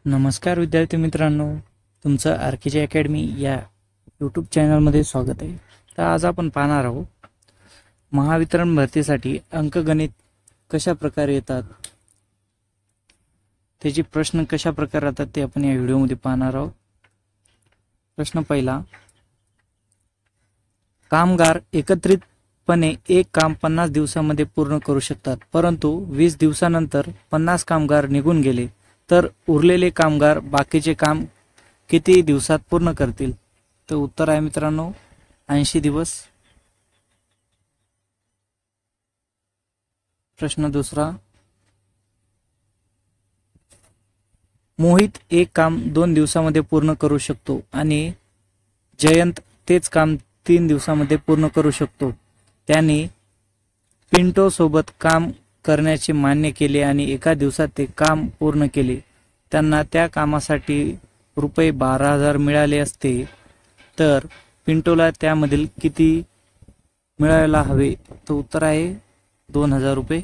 नमस्कार विद्यार्थी मित्रांनो, तुमचं आर्किजी अकॅडमी या यूट्यूब चॅनलमध्ये स्वागत आहे। तर आज आपण पाहणार आहोत महावितरण भरतीसाठी अंकगणित कशा प्रकारे येतात, त्याचे प्रश्न कशा प्रकारे येतात ते आपण या व्हिडिओमध्ये पाहणार आहोत। प्रश्न पहिला, कामगार एकत्रितपणे एक काम 50 दिवसांमध्ये पूर्ण करू शकतात, परंतु 20 दिवसानंतर 50 कामगार निघून गेले तर उरलेले कामगार बाकीचे काम किती दिवसात पूर्ण करतील? तर उत्तर आहे मित्रांनो 80 दिवस। प्रश्न दुसरा, मोहित एक काम 2 दिवसांमध्ये पूर्ण करू शकतो आणि जयंत तेच काम 3 दिवसांमध्ये पूर्ण करू शकतो। त्याने पिंटो सोबत काम करण्याचे मान्य केले आणि एका दिवसात ते काम पूर्ण केले। त्यांना त्या कामासाठी रुपये 12,000 मिळाले असते, तर पिंटोला त्यामधील किती मिळायला हवे? तर उत्तर आहे 2,000 रुपये।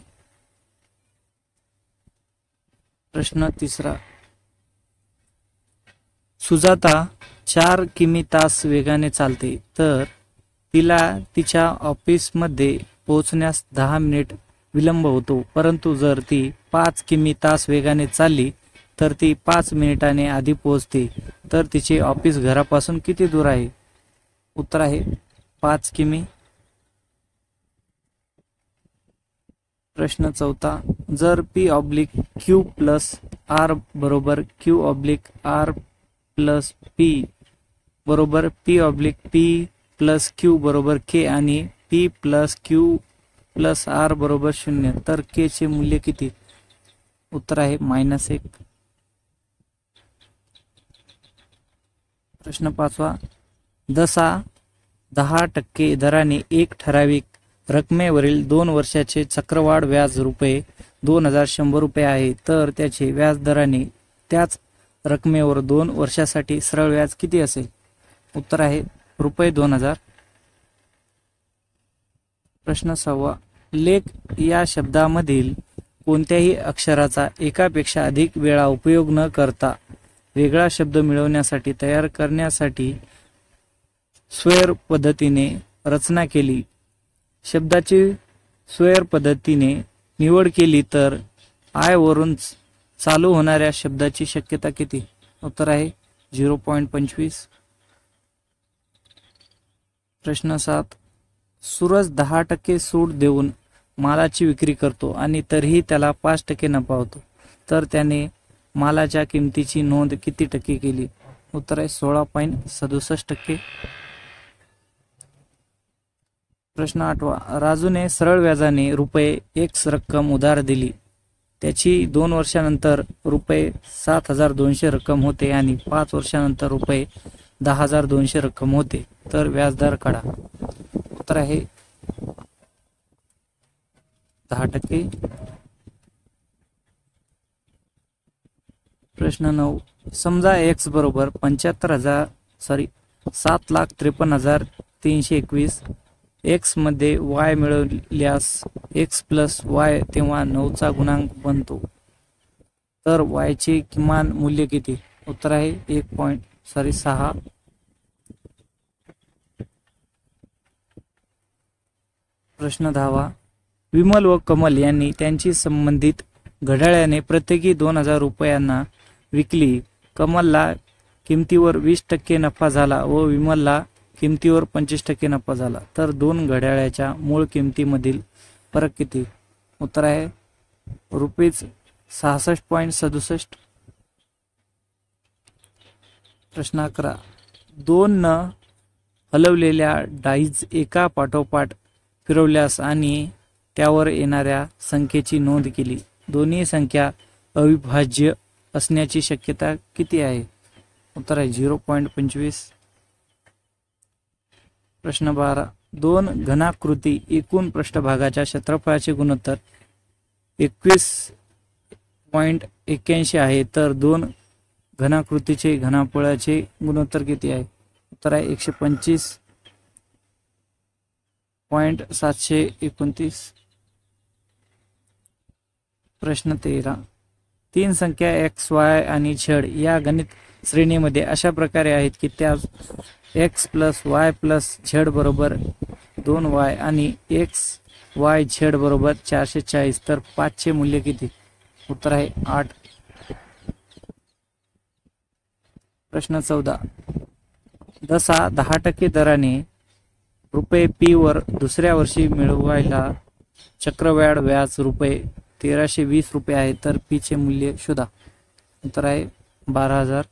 प्रश्न तिसरा, सुजाता 4 किमी तास वेगाने चालते, तर तिला तिच्या ऑफिसमध्ये पोहोचण्यास 10 मिनिट विलंब होतो, परंतु जर ती 5 किमी तास वेगाने चालली तर ती 5 मिनिटांनी आधी पोहोचते, तर तिचे ऑफिस घरापासून किती दूर आहे? उत्तर आहे 5 किमी। प्रश्न चौथा, जर P/Q प्लस R बरोबर Q/R प्लस P बरोबर P/P प्लस Q बरोबर K आणि P plus Q plus R बरोबर 0, तर K चे मूल्य किती? उत्तर आहे -1। प्रश्न पाचवा, जसा 10% दराने एक ठराविक रकमेवरील 2 वर्षाचे चक्रवाढ व्याज रुपये 2,100 रुपये आहे, तर त्याचे व्याज दराने त्याच रकमेवर 2 वर्षासाठी सरळ व्याज किती असेल? उत्तर आहे रुपये 2,000। प्रश्न 6, लेख या शब्दामधील कोणत्याही अक्षराचा एकापेक्षा अधिक वेळा उपयोग न करता वेगळा शब्द मिळवण्यासाठी तयार करण्यासाठी स्क्वेअर पद्धतीने रचना केली। शब्दाची स्क्वेअर पद्धतीने निवड केली तर आय वरून चालू होणाऱ्या शब्दाची शक्यता किती? उत्तर आहे 0.25। प्रश्न 7, सूरज 10% सूट देऊन मालाची विक्री करतो आणि तरीही त्याला 5% नफा होतो, तर त्याने मालाच्या किमतीची नोंद किती टक्के केली? उत्तर आहे 16.67%। प्रश्न 8, राजूने सरळ व्याजाने रुपये X रक्कम उधार दिली, त्याची 2 वर्षानंतर रुपये 7,200 रक्कम होते आणि 5 वर्षानंतर रुपये 10,200 रक्कम होते, तर व्याजदर काढा। उत्तर आहे 10%। प्रश्न 9, समजा X बरोबर 7,53,321 X मध्ये Y मिळवल्यास X प्लस Y तेव्हा 9चा गुणांक बनतो, तर Y चे किमान मूल्य किती? उत्तर आहे 1.6। प्रश्न 10, विमल व कमल यांनी त्यांची संबंधित घड्याळाने प्रत्येकी 2,000 रुपयांना विकली। कमलला किमतीवर 20% नफा झाला व विमलला किमतीवर 25% नफा झाला, तर 2 घड्याळाच्या मूळ किमतीमधील फरक किती? उत्तर आहे रुपीज 66.67। प्रश्न 11, 2 न हलवलेल्या डाईज एका पाठोपाठ फिरवल्यास आणि त्यावर येणाऱ्या संख्येची नोंद केली, दोन्ही संख्या अविभाज्य असण्याची शक्यता किती आहे? उत्तर आहे 0.25। प्रश्न 12, 2 घनाकृती एकूण पृष्ठभागाच्या क्षेत्रफळाचे गुणोत्तर 21.81 आहे, तर 2 घनाकृतीचे घनफळाचे गुणोत्तर किती आहे? उत्तर आहे 125.729। प्रश्न 13, तीन संख्या एक्स वाय आणि झेड या गणित श्रेणीमध्ये अशा प्रकारे आहेत की त्या x plus y plus Z बरोबर 2y आणि एक्स वाय झेड बरोबर 440. तर 5 चे मूल्य किती? उत्तर आहे 8. प्रश्न 14. जसा 10% दराने रुपये P वर दुसऱ्या वर्षी मिळवायला चक्रवाढ व्याज रुपये 1320 रुपये आहे तर P चे मूल्य शोधा. उत्तर आहे 12,000.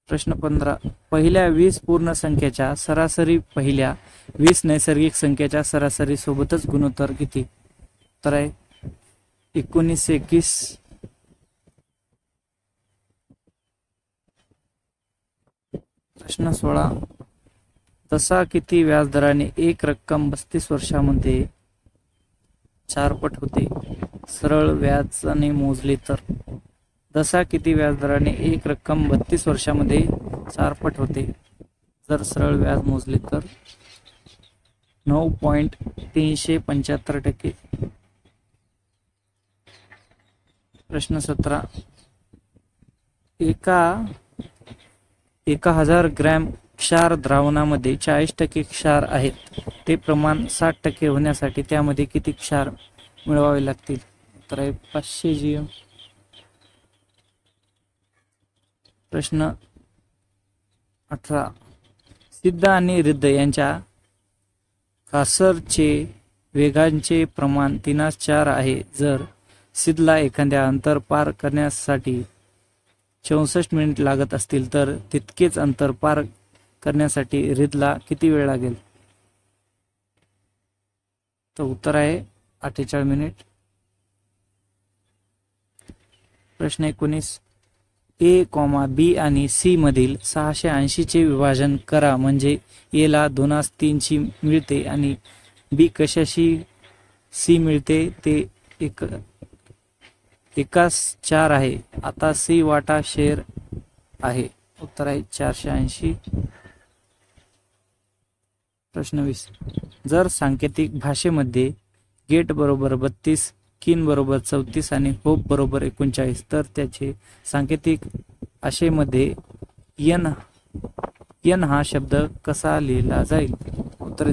प्रश्न 15. पहिल्या 20 पूर्ण संख्येच्या सरासरी पहिल्या 20 नैसर्गिक संख्येच्या सरासरी सोबतच गुणोत्तर किती? उत्तर आहे 19:21. प्रश्न 16. तसा किती व्याजदराने एक रक्कम 32 वर्षांमध्ये 4 पट होते? सरळ व्याजाने मोजले तर? जसा किती व्याजदराने एक रक्कम 32 वर्षांमध्ये 4 पट होते? जर सरळ व्याज मोजले तर 9.375%. प्रश्न 17. 1000 ग्रॅम क्षार द्रावणामध्ये 40% क्षार आहेत. ते प्रमाण 60% होण्यासाठी त्यामध्ये किती क्षार मिळवावे लागतील? तर 500 GM. प्रश्न 18. सिद्ध आणि रिद्ध यांच्या कासरचे वेगांचे प्रमाण 3:4 आहे. जर सिद्धला एखाद्या अंतर पार करण्यासाठी 64 मिनिट लागत असतील तर तितकेच अंतर पार करण्यासाठी रिद्धला किती वेळ लागेल? तर उत्तर आहे 48 मिनिट. प्रश्न 19. A, B आणि C मधील 680 चे विभाजन करा म्हणजे A ला 2/3 मिळते आणि B कशाशी C मिळते ते 1/4 आहे. आता C वाटा शेअर आहे. उत्तर आहे 480. प्रश्न 20. जर सांकेतिक भाषेमध्ये गेट बरोबर 32, किन बरोबर 34 आणि होप बरोबर 39 तर त्याचे सांकेतिक भाषेमध्ये यन हा शब्द कसा लिहिला जाईल? उत्तर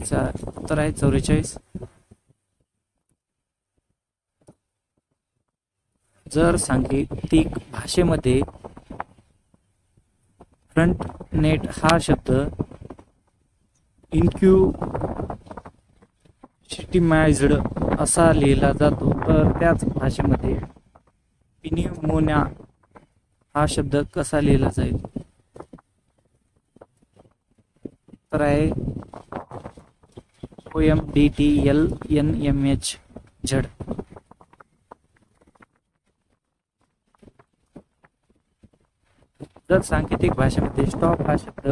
आहे 44. जर सांकेतिक भाषेमध्ये फ्रंट नेट हा शब्द इन्क्युशिटिमाइज्ड असा लिहिला जातो तर त्याच भाषेमध्ये पिन्युमोनिया हा शब्द कसा लिहिला जाईल? तर आहे OMDTLNMH झड. जर सांकेतिक भाषेमध्ये स्टॉप हा शब्द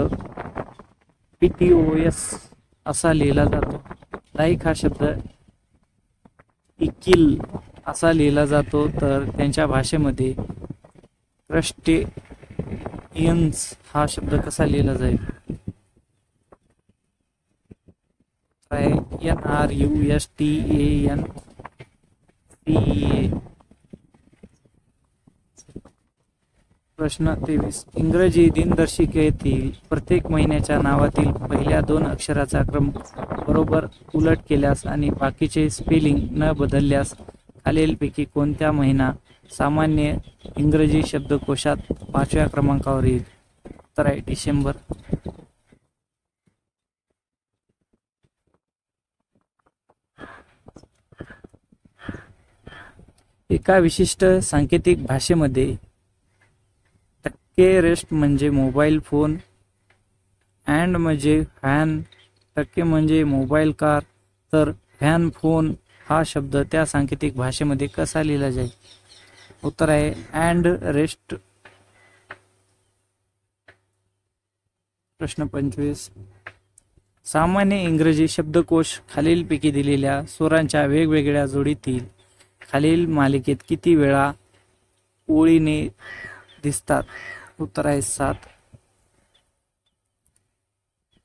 PTOS असा लिहिला जातो, लाईक हा शब्द इकिल असा लिहिला जातो तर त्यांच्या भाषेमध्ये क्रस्टेशियन्स हा शब्द कसा लिहिला जाईल? NRUSTANCA. प्रश्न 23. इंग्रजी दिनदर्शिकेतील प्रत्येक महिन्याच्या नावातील पहिल्या 2 अक्षराचा क्रम बरोबर उलट केल्यास आणि बाकीचे स्पेलिंग न बदलल्यास खालीलपैकी कोणत्या महिना सामान्य इंग्रजी शब्दकोशात 5व्या क्रमांकावर येईल? तर आहे डिसेंबर. एका विशिष्ट सांकेतिक भाषेमध्ये टक्के रेस्ट म्हणजे मोबाईल फोन, अँड म्हणजे व्हॅन, टक्के म्हणजे मोबाईल कार, तर व्हॅन फोन हा शब्द त्या सांकेतिक भाषेमध्ये कसा लिहिला जाईल? उत्तर आहे अँड रेस्ट. प्रश्न 25. सामान्य इंग्रजी शब्दकोश खालीलपैकी दिलेल्या स्वरांच्या वेगवेगळ्या जोडीतील खालील मालिकेत किती वेळा ओळीने दिसतात? उत्तर आहे 7.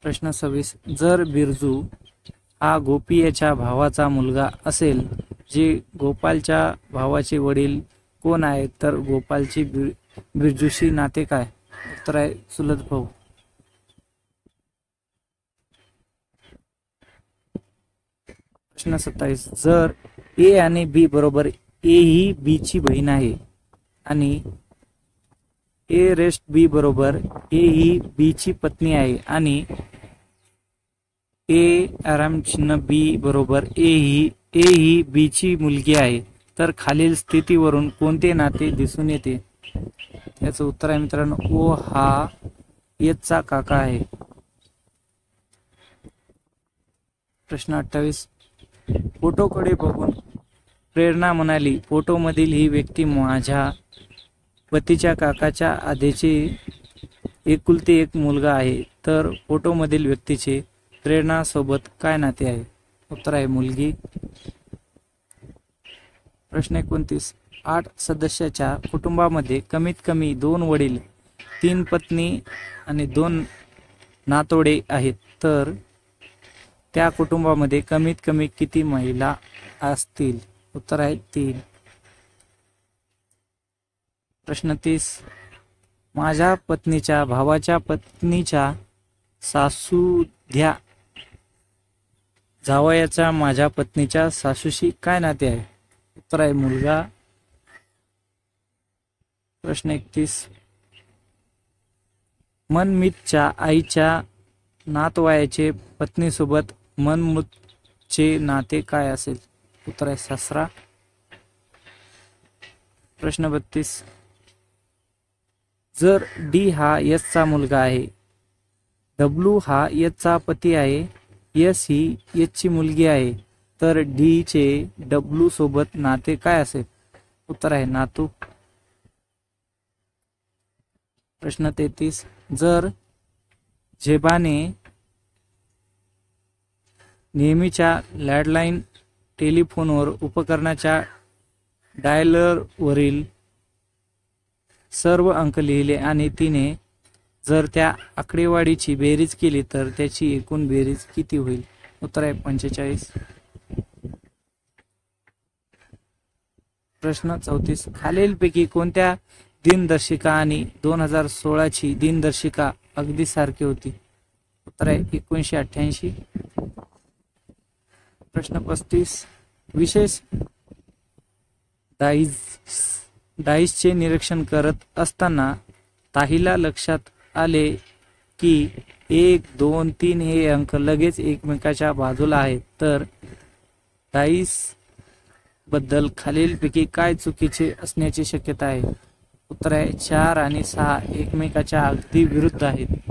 प्रश्न 26. जर बिरजू हा गोपी याच्या भावाचा मुलगा असेल जे गोपालच्या भावाचे वडील कोण आहेत? तर गोपालचे बिरजूशी नाते काय? उत्तर आहे चुलत भाऊ. प्रश्न 27. जर ए आणि बी बरोबर ए ही बी ची बहीण आहे आणि ए रेस्ट बी बरोबर ए ही बी ची पत्नी आहे आणि ए आराम चिन्ह बी बरोबर ए ही बी ची मुलगी आहे, तर खालील स्थितीवरून कोणते नाते दिसून येते? याचं उत्तर आहे मित्रांनो, ओ हा एचचा काका आहे. प्रश्न 28. फोटोकडे बघून प्रेरणा म्हणाली, फोटोमधील ही व्यक्ती माझ्या पतीच्या काकाच्या आधीचे एकुलते एक मुलगा आहे, तर फोटोमधील व्यक्तीचे प्रेरणा सोबत काय नाते आहे? उत्तर आहे मुलगी. प्रश्न 29. 8 सदस्याच्या कुटुंबामध्ये कमीत कमी 2 वडील, 3 पत्नी आणि 2 नातोडे आहेत, तर त्या कुटुंबामध्ये कमीत कमी किती महिला असतील? उत्तर आहे 3. प्रश्न 30. माझ्या पत्नीच्या भावाच्या पत्नीच्या सासूध्या जावयाचा माझ्या पत्नीच्या सासूशी काय नाते आहे? उत्तर आहे मुलगा. प्रश्न 31. मनमीतच्या आईच्या नातवयाचे पत्नीसोबत मनमूतचे नाते काय असेल? उत्तर आहे सासरा. प्रश्न 32. जर डी हा एसचा मुलगा आहे, डब्ल्यू हा एसचा पती आहे, एस ही एसची मुलगी आहे, तर डी चे डब्ल्यू सोबत नाते काय असेल? उत्तर आहे नातू. प्रश्न 33. जर जेबाने नेहमीच्या लँडलाईन टेलिफोनवर उपकरणाच्या डायलरवरील सर्व अंक लिहिले आणि तिने जर त्या आकडेवारीची बेरीज केली तर त्याची एकूण बेरीज किती होईल? उत्तर आहे 45. प्रश्न 34. खालीलपैकी कोणत्या दिनदर्शिका आणि 2016 ची दिनदर्शिका अगदी सारखी होती? उत्तर आहे 1988. प्रश्न 35. विशेष डाईसचे निरीक्षण करत असताना ताहीला लक्षात आले की 1, 2, 3 हे अंक लगेच एकमेकाच्या बाजूला आहेत, तर डाईस बद्दल खालीलपैकी काय चुकीचे असण्याची शक्यता आहे? उत्तर आहे 4 आणि 6 एकमेकाच्या अगदी विरुद्ध आहेत.